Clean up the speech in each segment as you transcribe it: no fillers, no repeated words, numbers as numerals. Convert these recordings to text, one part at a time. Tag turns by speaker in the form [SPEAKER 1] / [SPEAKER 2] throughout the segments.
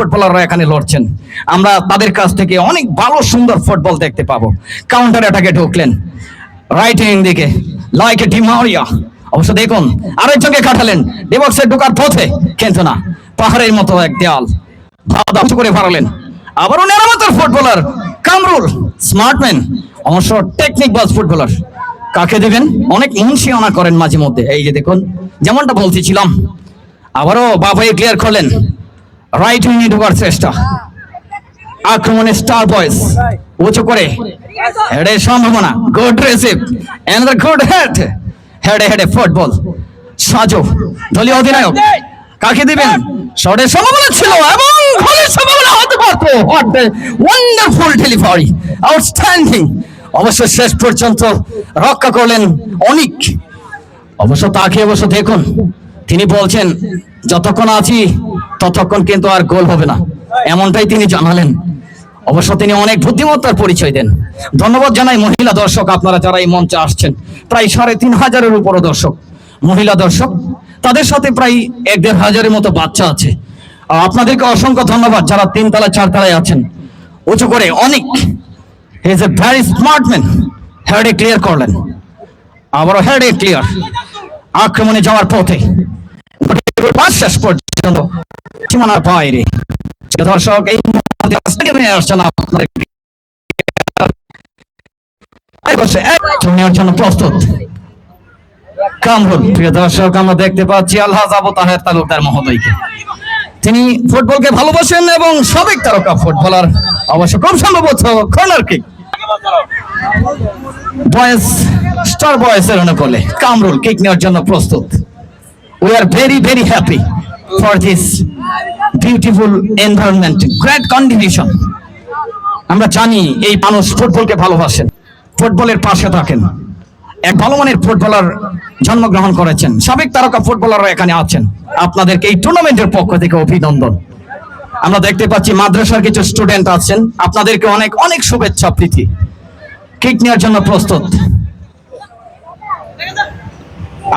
[SPEAKER 1] ফুটবলাররা এখানে লড়ছেন। আমরা তাদের কাছ থেকে অনেক ভালো সুন্দর ফুটবল দেখতে পাবো। কাউন্টার অ্যাটাকে ঢুকলেন রাইট উইং দিকে লাইক ডি মারিয়া, অবশ্য দেখুন আরেকজনকে কাটালেন ডিবক্সে ঢোকার পথে, কিন্তু না, পাহাড়ের মতো এক দেয়াল উঁচু করে ভাড়ালেন। আবারও নেরামতের ফুটবলার কামরুল, স্মার্টম্যান, অবশ্য টেকনিক বাজ ফুটবলার। কাকে দেবেন? অনেক মুন্সিয়ানা করেন মাঝে মধ্যে। এই যে দেখুন, যেমনটা বলতেছিলাম, আবারও বাবাই ক্লিয়ার করলেন রাইট উইংয়ে ঢোকার চেষ্টা। আক্রমণে স্টার বয়েজ উঁচু করে হেডের সম্ভাবনা, good receive and the good head, হেডে হেডে ফুটবল। সাজু দলীয় অধিনায়ক, কাকে দিবেন? শটের সম্ভাবনা ছিল এবং গোলের সম্ভাবনা হতে পারত। What the wonderful delivery, outstanding. অবশ্য শেষ পর্যন্ত রক্ষা করলেন অনিক। অবশ্য তাকে অবশ্য দেখুন, তিনি বলছেন যতক্ষণ আছি ততক্ষণ কিন্তু আর গোল হবে না, এমনটাই তিনি জানালেন। অবশ্য তিনি অনেক বুদ্ধিমত্তার পরিচয় দেন। ধন্যবাদ জানাই মহিলা দর্শক, আপনারা যারা এই মঞ্চে আসছেন, প্রায় ৩৫০০-এর উপরও দর্শক, মহিলা দর্শক, তাদের সাথে প্রায় ১-১.৫ মতো বাচ্চা আছে। আপনাদেরকে অসংখ্য ধন্যবাদ যারা ৩ তলা ৪ তলায় আছেন। উঁচু করে অনেক, he is a very smart man, হেডে ক্লিয়ার করলেন, আবারও হেডে ক্লিয়ার। আক্রমণে যাওয়ার পথে শেষ পর্যন্ত সীমানার বাইরে। দর্শক এই স্টেডিয়ামে আসছেন আপনাদের জন্য প্রস্তুত কামরুল। প্রিয় দর্শক, আমরা দেখতে পাচ্ছি আলহাজ আবু তাহের তালুকদার মহোদয়কে। তিনি ফুটবলকে ভালোবাসেন এবং সাবেক তারকা ফুটবলার। অবশ্য খুব সম্ভবত কর্নার কিক বয়েজ, স্টার বয়েজের অনুকূলে কামরুল কিক নেওয়ার জন্য প্রস্তুত। We are very very happy for this beautiful environment, great condition. আমরা জানি এই মানুষ ফুটবলকে ভালোবাসেন, ফুটবলের পাশে থাকেন। এক ভালো মানের ফুটবলার জন্মগ্রহণ করেছেন, সাবেক তারকা ফুটবলাররা এখানে আছেন। আপনাদেরকে এই টুর্নামেন্টের পক্ষ থেকে অভিনন্দন। আমরা দেখতে পাচ্ছি মাদ্রাসার কিছু স্টুডেন্ট আছেন, আপনাদেরকে অনেক অনেক শুভেচ্ছা প্রীতি। কিক নেওয়ার জন্য প্রস্তুত।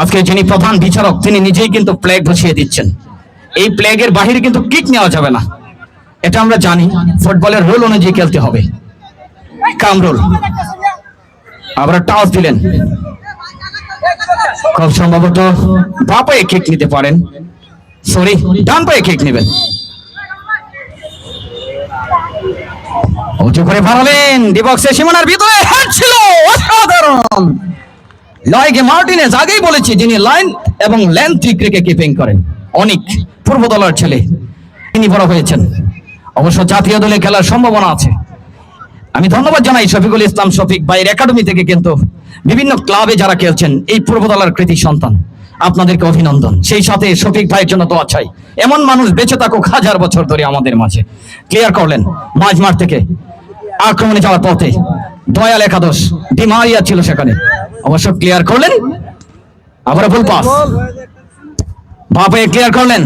[SPEAKER 1] আজকে যিনি প্রধান বিচারক, তিনি নিজেই কিন্তু প্লেগ বসিয়ে দিচ্ছেন। এই প্লেগের বাহিরে কিন্তু কিক নেওয়া যাবে না, এটা আমরা জানি। ফুটবলের রুল অনুযায়ী খেলতে হবে। কামরুল আবার টাচ দিলেন, খুব সম্ভবত বাঁ পায়ে কিক নিতে পারেন, সরি ডান পায়ে কিক নেবেন। উঁচু করে ভাড়ালেন ডিবক্সের সীমানার ভিতরে, হেড ছিল অসাধারণ। লয়েগে মার্টিনেজ, আগেই বলেছি, যিনি লাইন এবং লেন্থ ঠিক রেখে কিপিং করেন। অনেক পূর্ব দলের ছেলে, তিনি বড় হয়েছেন। অবশ্য জাতীয় দলে খেলার সম্ভাবনা আছে। আমি ধন্যবাদ জানাই শফিকুল ইসলাম শফিক ভাইয়ের একাডেমি থেকে কিন্তু বিভিন্ন ক্লাবে যারা খেলছেন, এই পূর্ব দলের কৃতি সন্তান, আপনাদেরকে অভিনন্দন। সেই সাথে শফিক ভাইয়ের জন্য দোয়া চাই, এমন মানুষ বেঁচে থাকুক হাজার বছর ধরে আমাদের মাঝে। ক্লিয়ার করলেন মাঝমাঠ থেকে, আক্রমণে যাওয়ার পথে দয়াল একাদশ ডি মারিয়া ছিল সেখানে, অবশ্য ক্লিয়ার করলেন। আবার ফুল পাস, বাপে ক্লিয়ার করলেন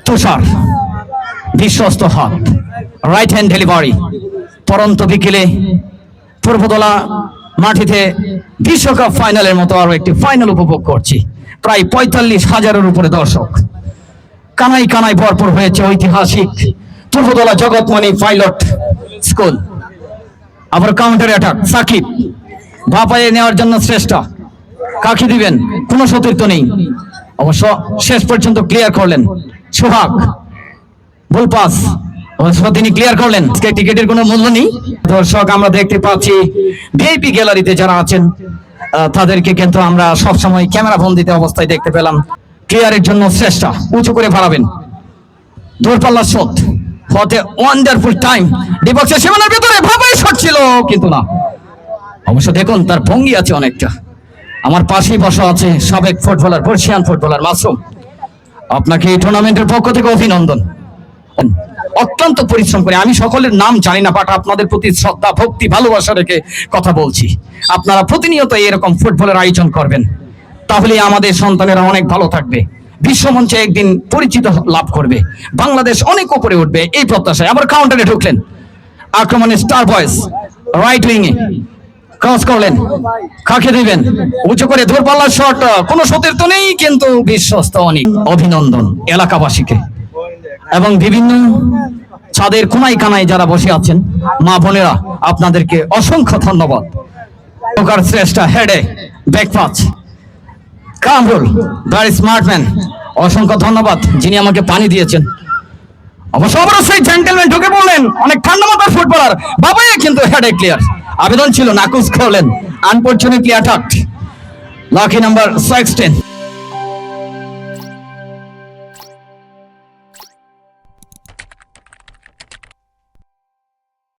[SPEAKER 1] তুষার, বিশ্বস্ত হাত, রাইট হ্যান্ড ডেলিভারি। পরন্ত বিকেলে পূর্বদলা মাটিতে বিশ্বকাপ ফাইনালের মতো আরো একটি ফাইনাল উপভোগ করছি। প্রায় ৪৫,০০০-এর উপরে দর্শক, কানাই কানাই ভরপুর হয়েছে ঐতিহাসিক পূর্বদলা জগৎমণি পাইলট স্কুল। আবার কাউন্টার অ্যাটাক, সাকিব বাপায়ে নেওয়ার জন্য চেষ্টা, কাকে দিবেন? কোনো সতীর্থ নেই। অবশ্য শেষ পর্যন্ত ক্লিয়ার করলেন সোহাগ, বল পাস, অবশ্য তিনি ক্লিয়ার করলেন। টিকেটের কোনো মূল্য নেই। দর্শক, আমরা দেখতে পাচ্ছি ভিআইপি গ্যালারিতে যারা আছেন তাদেরকে কিন্তু আমরা সবসময় ক্যামেরা বন্দিতে অবস্থায় দেখতে পেলাম। ক্লিয়ারের জন্য চেষ্টা, উঁচু করে ভাড়াবেন, দূরপাল্লার শট, হতে ওয়ান্ডারফুল টাইম, ডিবক্সের সীমানার ভিতরে ভাবাই শট ছিল, কিন্তু না। অবশ্য দেখুন তার ভঙ্গি আছে অনেকটা। আমার পাশেই বসা আছে সাবেক ফুটবলার, বর্ষিয়ান ফুটবলার মাসুম। আপনাকে এই টুর্নামেন্টের পক্ষ থেকে অভিনন্দন। অত্যন্ত পরিশ্রম করে, আমি সকলের নাম জানি না, বাট আপনাদের প্রতি শ্রদ্ধা ভক্তি ভালোবাসা রেখে কথা বলছি। আপনারা প্রতিনিয়ত এরকম ফুটবলের আয়োজন করবেন, তাহলে আমাদের সন্তানেরা অনেক ভালো থাকবে, বিশ্বমঞ্চে একদিন পরিচিত লাভ করবে, বাংলাদেশ অনেক উপরে উঠবে, এই প্রত্যাশায়। আবার কাউন্টারে ঢুকলেন, আক্রমণে স্টার বয়েজ রাইট উইংয়ে ক্রস করলেন, কাকে দিবেন? উঁচু করে দূরপাল্লার শট, কোনো সতীর্থ নেই, কিন্তু বিশ্বস্ত অনেক। অভিনন্দন এলাকাবাসীকে। এবং বিভিন্ন ছাদের কোনায় কানায় যারা বসে আছেন মা বোনেরা, আপনাদেরকে অসংখ্য ধন্যবাদ। শ্রেষ্ঠ হেডে ব্যাকপাচ কামরুল, ভেরি স্মার্ট ম্যান, অসংখ্য ধন্যবাদ যিনি আমাকে পানি দিয়েছেন। অবশ্যই জেন্টেলম্যান ঢুকে বললেন, অনেক ঠান্ডা মাথার ফুটবলার বাবাই কিন্তু হেডে ক্লিয়ার। আবেদন ছিল নাকুস করলেন, আনফরচুনেটলি অ্যাটাকড। Lucky number 16।